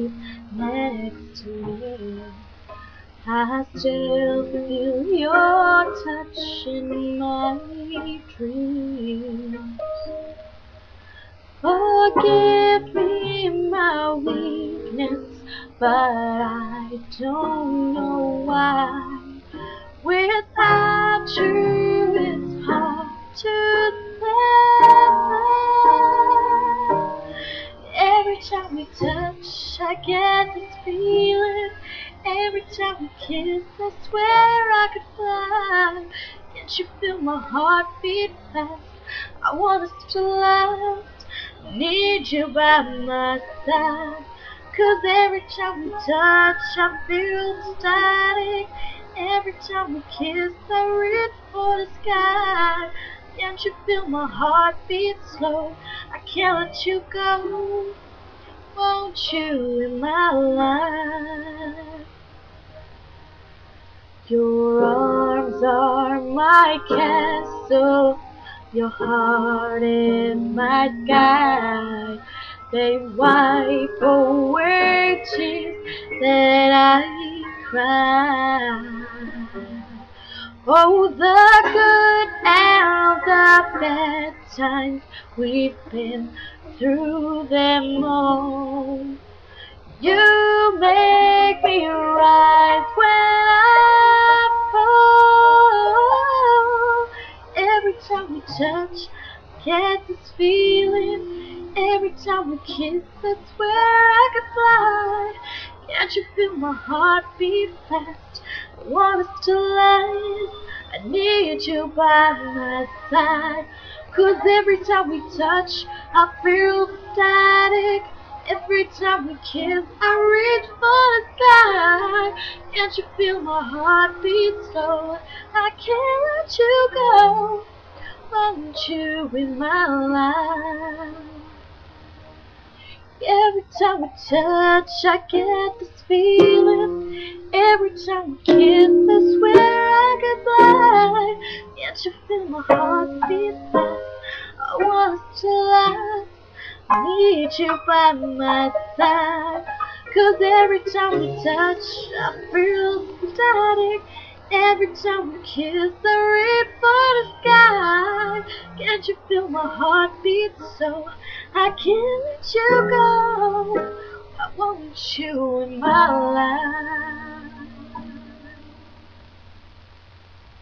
sleep next to me. I still feel your touch in my dreams. Forgive me my weakness, but I don't know why. Without you, it's hard to live. Every time we touch, I get this feeling. Every time we kiss, I swear I could fly. Can't you feel my heart beat fast? I want us to last. Need you by my side. 'Cause every time we touch, I feel static. Every time we kiss, I reach for the sky. Can't you feel my heart beat slow? I can't let you go. Won't you in my life? Your arms are my castle. Your heart is my guide. They wipe away tears that I cry. Oh, the good and the bad times, we've been through them all. You make me rise when I fall. Every time we touch, I get this feeling. Every time we kiss, I swear I could fly. Can't you feel my heart beat fast? I want us to last. I need you by my side. 'Cause every time we touch, I feel static. Every time we kiss, I reach for the sky. Can't you feel my heart beat slow? I can't let you go. Want you in my life. Every time we touch, I get this feeling. Every time we kiss, I swear I could fly. Can't you feel my heart beat fast? I want us to last. I need you by my side. 'Cause every time we touch, I feel static. Every time we kiss, I reach for the sky. Can't you feel my heart beat so? I can't let you go. I want you in my life.